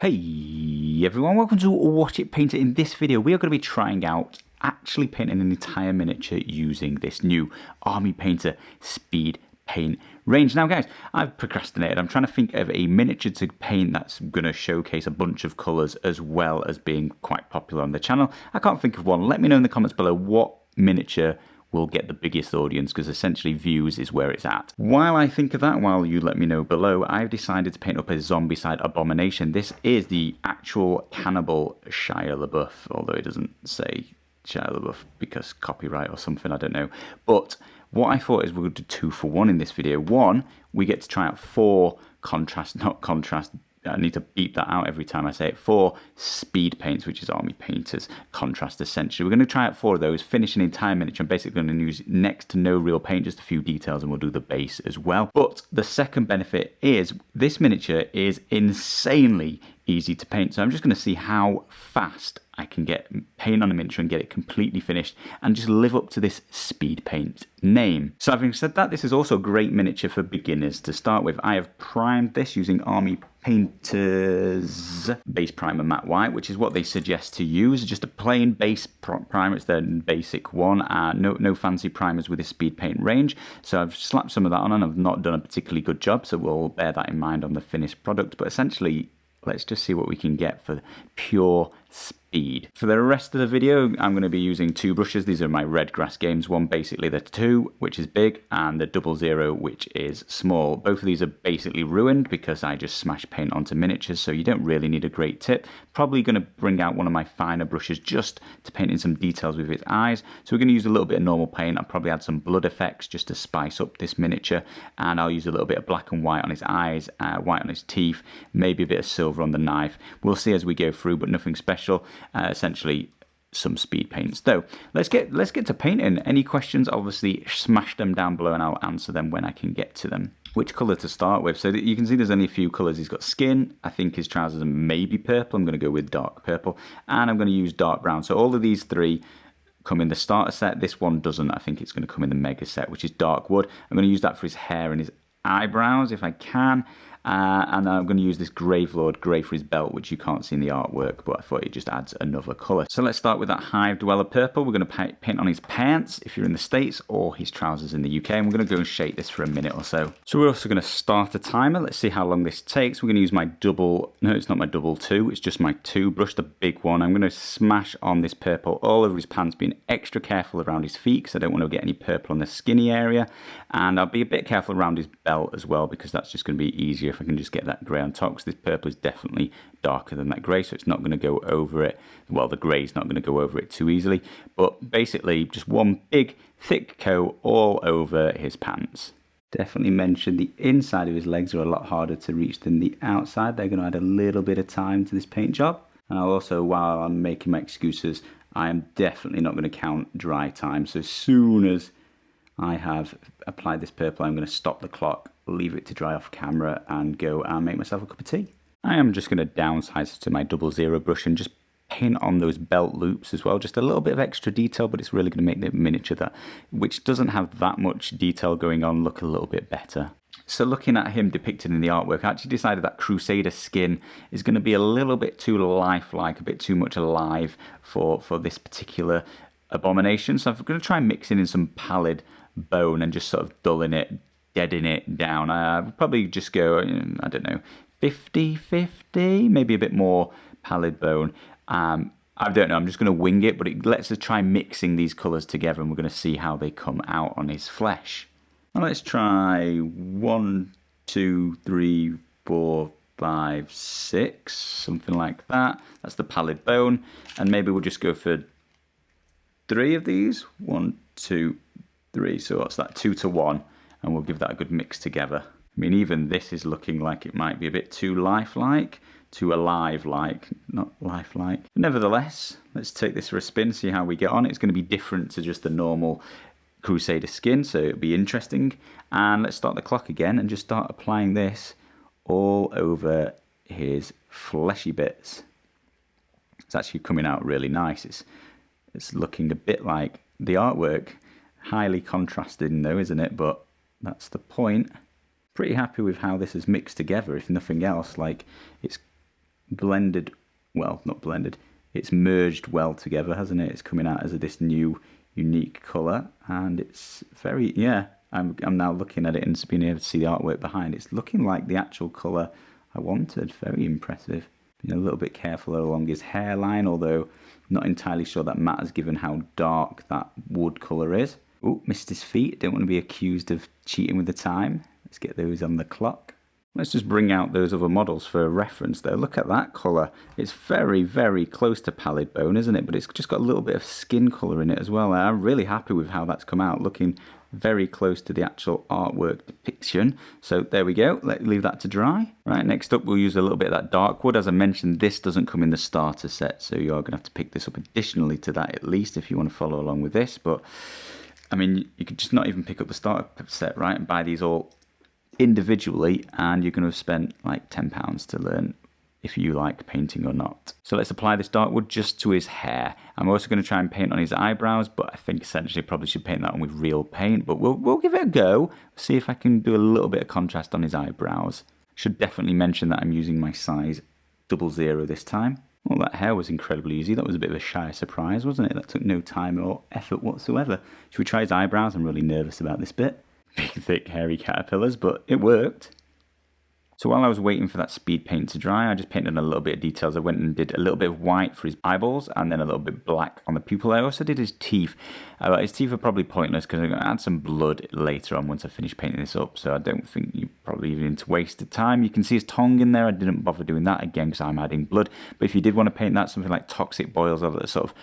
Hey everyone, welcome to Watch It Painter. In this video we are going to be trying out actually painting an entire miniature using this new Army Painter speed paint range. Now guys, I've procrastinated. I'm trying to think of a miniature to paint that's going to showcase a bunch of colours as well as being quite popular on the channel. I can't think of one. Let me know in the comments below what miniature will get the biggest audience, because essentially views is where it's at. While I think of that, while you let me know below, I've decided to paint up a Zombicide Abomination. This is the actual Cannibal Shia LaBeouf, although it doesn't say Shia LaBeouf because copyright or something, I don't know. But what I thought is we would do 2 for 1 in this video. One, we get to try out 4 I need to beep that out every time I say it. 4 speed paints, which is Army Painter's contrast essentially. We're going to try out 4 of those, finish an entire miniature. I'm basically going to use next to no real paint, just a few details, and we'll do the base as well. But the second benefit is this miniature is insanely easy to paint. So I'm just going to see how fast I can get paint on a miniature and get it completely finished and just live up to this speed paint name. So having said that, this is also a great miniature for beginners to start with. I have primed this using Army Painter's base primer matte white, which is what they suggest to use. Just a plain base primer. It's their basic one. No fancy primers with this speed paint range. So I've slapped some of that on, and I've not done a particularly good job, so we'll bear that in mind on the finished product. But essentially, let's just see what we can get for pure speed. For the rest of the video, I'm going to be using 2 brushes. These are my Red Grass Games one, basically the 2, which is big, and the 00, which is small. Both of these are basically ruined because I just smash paint onto miniatures, so you don't really need a great tip. Probably going to bring out one of my finer brushes just to paint in some details with its eyes. So we're going to use a little bit of normal paint. I'll probably add some blood effects just to spice up this miniature, and I'll use a little bit of black and white on his eyes, white on his teeth, maybe a bit of silver on the knife. We'll see as we go through, but nothing special. Essentially some speed paints. So let's get to painting. Any questions, obviously smash them down below and I'll answer them when I can get to them. Which colour to start with? So you can see there's only a few colours. He's got skin. I think his trousers are maybe purple. I'm going to go with dark purple, and I'm going to use dark brown. So all of these 3 come in the starter set. This one doesn't. I think it's going to come in the mega set, which is dark wood. I'm going to use that for his hair and his eyebrows if I can. And I'm going to use this Gravelord grey for his belt, which you can't see in the artwork, but I thought it just adds another colour. So let's start with that Hive Dweller purple. We're going to paint on his pants if you're in the States, or his trousers in the UK, and we're going to go and shake this for a minute or so. So we're also going to start a timer. Let's see how long this takes. We're going to use my no, it's not my 2, it's just my 2 brush, the big one. I'm going to smash on this purple all over his pants, being extra careful around his feet because I don't want to get any purple on the skinny area, and I'll be a bit careful around his belt as well because that's just going to be easier if I can just get that grey on top, because this purple is definitely darker than that grey, so it's not going to go over it. Well, the grey is not going to go over it too easily, but basically just one big thick coat all over his pants. Definitely mentioned the inside of his legs are a lot harder to reach than the outside. They're going to add a little bit of time to this paint job. And I'll also, while I'm making my excuses, I am definitely not going to count dry time. So as soon as I have applied this purple, I'm going to stop the clock, leave it to dry off camera, and go and make myself a cup of tea. I am just going to downsize to my 00 brush and just paint on those belt loops as well. Just a little bit of extra detail, but it's really going to make the miniature which doesn't have that much detail going on, look a little bit better. So looking at him depicted in the artwork, I actually decided that Crusader skin is going to be a little bit too lifelike, a bit too much alive for this particular Abomination. So I'm going to try mixing in some pallid bone and just sort of dulling it, deadening it down. I'll probably just go, I don't know, 50-50, maybe a bit more pallid bone. I don't know, I'm just going to wing it, but let's try mixing these colours together and we're going to see how they come out on his flesh. Well, let's try 1, 2, 3, 4, 5, 6, something like that. That's the pallid bone, and maybe we'll just go for 3 of these. 1, 2, 3. So what's that? 2 to 1, and we'll give that a good mix together. I mean, even this is looking like it might be a bit too lifelike, too alive-like, not lifelike. Nevertheless, let's take this for a spin, see how we get on. It's going to be different to just the normal Crusader skin, so it'll be interesting. And let's start the clock again and just start applying this all over his fleshy bits. It's actually coming out really nice. It's looking a bit like the artwork. Highly contrasting though, isn't it? But that's the point. Pretty happy with how this is mixed together, if nothing else. Like, it's blended, well, not blended, it's merged well together, hasn't it? It's coming out as this new unique colour, and it's very, yeah, I'm now looking at it and being able to see the artwork behind. It's looking like the actual colour I wanted. Very impressive. Being a little bit careful along his hairline, although I'm not entirely sure that matters given how dark that wood colour is. Oh, missed his feet. Don't want to be accused of cheating with the time. Let's get those on the clock. Let's just bring out those other models for reference though. Look at that colour. It's very, very close to pallid bone, isn't it? But it's just got a little bit of skin colour in it as well. I'm really happy with how that's come out, looking very close to the actual artwork depiction. So there we go. Let's leave that to dry. Right, next up we'll use a little bit of that dark wood. As I mentioned, this doesn't come in the starter set, so you're going to have to pick this up additionally to that at least if you want to follow along with this. But I mean, you could just not even pick up the starter set, right, and buy these all individually, and you're going to have spent like £10 to learn if you like painting or not. So let's apply this dark wood just to his hair. I'm also going to try and paint on his eyebrows, but I think essentially probably should paint that on with real paint, but we'll give it a go. See if I can do a little bit of contrast on his eyebrows. Should definitely mention that I'm using my size 00 this time. Well, that hair was incredibly easy. That was a bit of a Shia surprise, wasn't it? That took no time or effort whatsoever. Should we try his eyebrows? I'm really nervous about this bit. Big, thick, hairy caterpillars, but it worked. So while I was waiting for that speed paint to dry, I just painted a little bit of details. I went and did a little bit of white for his eyeballs and then a little bit black on the pupil. I also did his teeth. His teeth are probably pointless because I'm going to add some blood later on once I finish painting this up. So I don't think you probably even need to waste the time. You can see his tongue in there. I didn't bother doing that again because I'm adding blood. But if you did want to paint that, something like toxic boils or that sort of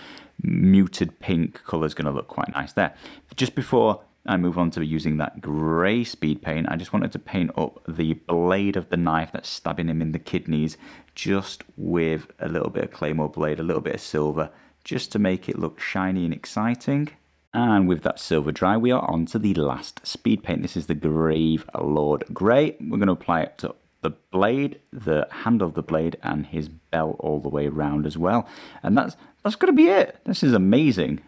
muted pink colour is going to look quite nice there. Just before I move on to using that grey speed paint, I just wanted to paint up the blade of the knife that's stabbing him in the kidneys just with a little bit of claymore blade, a little bit of silver, just to make it look shiny and exciting. And with that silver dry, we are on to the last speed paint. This is the Grave Lord Grey. We're going to apply it to the blade, the handle of the blade, and his belt all the way around as well. And that's going to be it. This is amazing.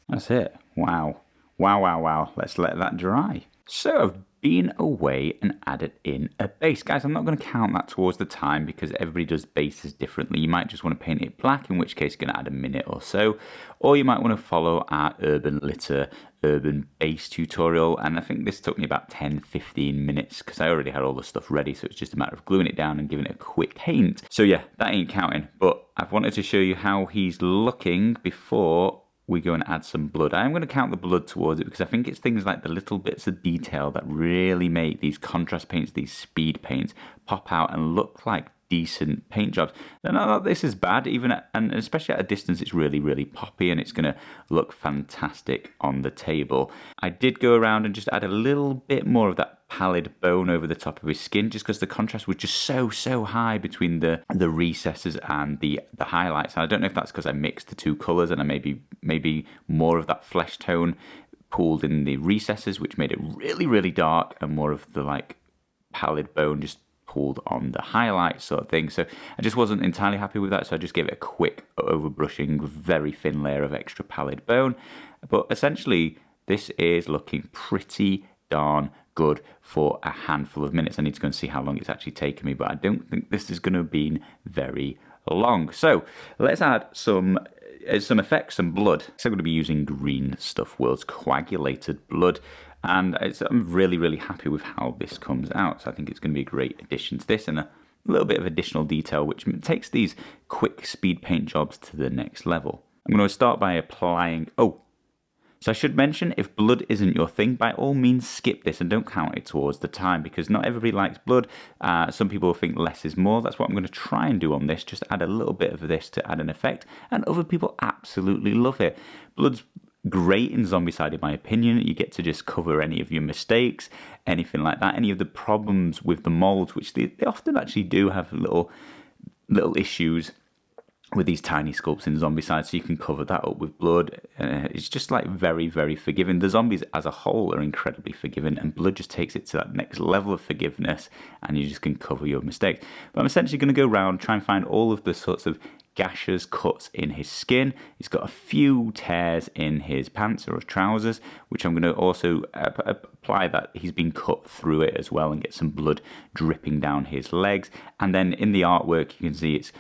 That's it. Wow. Wow, wow, wow. Let's let that dry. So I've been away and added in a base. Guys, I'm not going to count that towards the time because everybody does bases differently. You might just want to paint it black, in which case you're going to add a minute or so. Or you might want to follow our Urban Litter Urban Base tutorial. And I think this took me about 10-15 minutes because I already had all the stuff ready. So it's just a matter of gluing it down and giving it a quick paint. So yeah, that ain't counting. But I've wanted to show you how he's looking before we go and add some blood. I am going to count the blood towards it because I think it's things like the little bits of detail that really make these contrast paints, these speed paints, pop out and look like decent paint jobs. Now, not that this is bad, and especially at a distance, it's really, really poppy and it's going to look fantastic on the table. I did go around and just add a little bit more of that pallid bone over the top of his skin just because the contrast was just so high between the recesses and the highlights. And I don't know if that's because I mixed the two colours and I maybe more of that flesh tone pooled in the recesses, which made it really, really dark, and more of the like pallid bone just pulled on the highlights sort of thing. So I just wasn't entirely happy with that, so I just gave it a quick overbrushing, very thin layer of extra pallid bone. But essentially this is looking pretty darn good for a handful of minutes. I need to go and see how long it's actually taken me, but I don't think this is going to be very long. So let's add some effects, some blood. So I'm going to be using Green Stuff World's coagulated blood, and I'm really, really happy with how this comes out. So I think it's going to be a great addition to this and a little bit of additional detail, which takes these quick speed paint jobs to the next level. I'm going to start by applying... So I should mention, if blood isn't your thing, by all means skip this and don't count it towards the time because not everybody likes blood. Some people think less is more. That's what I'm going to try and do on this, just add a little bit of this to add an effect, and other people absolutely love it. Blood's great in Zombicide in my opinion. You get to just cover any of your mistakes, anything like that, any of the problems with the molds, which they often actually do have little issues with these tiny sculpts in Zombicide, so you can cover that up with blood. It's just like very, very forgiving. The zombies as a whole are incredibly forgiving, and blood just takes it to that next level of forgiveness, and you just can cover your mistakes. But I'm essentially going to go around, try and find all of the sorts of gashes, cuts in his skin. He's got a few tears in his pants or his trousers, which I'm going to also apply that he's been cut through it as well and get some blood dripping down his legs. And then in the artwork, you can see it's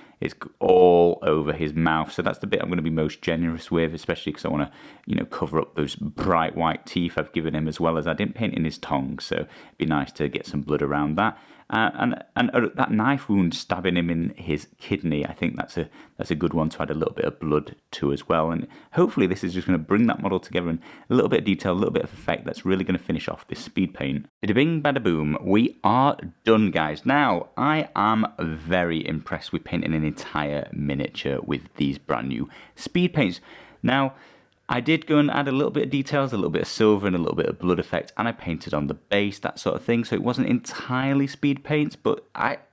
all over his mouth. So that's the bit I'm going to be most generous with, especially because I want to, cover up those bright white teeth I've given him, as well as I didn't paint in his tongue. So it'd be nice to get some blood around that. And that knife wound stabbing him in his kidney, I think that's a good one to add a little bit of blood to as well. And hopefully this is just going to bring that model together in a little bit of detail, a little bit of effect that's really going to finish off this speed paint. Bada bing, bada boom, we are done, guys. Now, I am very impressed with painting an entire miniature with these brand new speed paints. Now, I did go and add a little bit of details, a little bit of silver and a little bit of blood effect, and I painted on the base, that sort of thing. So it wasn't entirely speed paints, but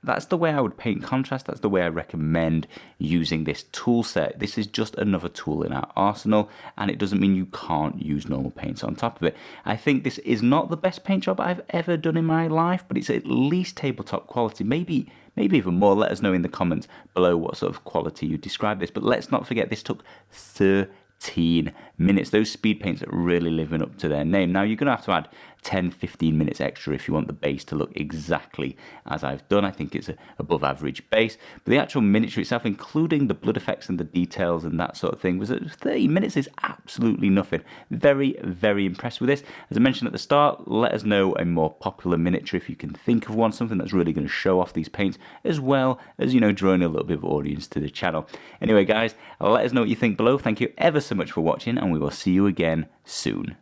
that's the way I would paint contrast. That's the way I recommend using this tool set. This is just another tool in our arsenal, and it doesn't mean you can't use normal paints on top of it. I think this is not the best paint job I've ever done in my life, but it's at least tabletop quality, maybe even more. Let us know in the comments below what sort of quality you describe this. But let's not forget, this took 13 minutes. Those speed paints are really living up to their name. Now, you're going to have to add 10-15 minutes extra if you want the base to look exactly as I've done. I think it's an above average base, but the actual miniature itself, including the blood effects and the details and that sort of thing, was at 30 minutes is absolutely nothing. Very, very impressed with this. As I mentioned at the start, let us know a more popular miniature if you can think of one, something that's really going to show off these paints, as well as, drawing a little bit of audience to the channel. Anyway, guys, let us know what you think below. Thank you ever so much for watching, and we will see you again soon.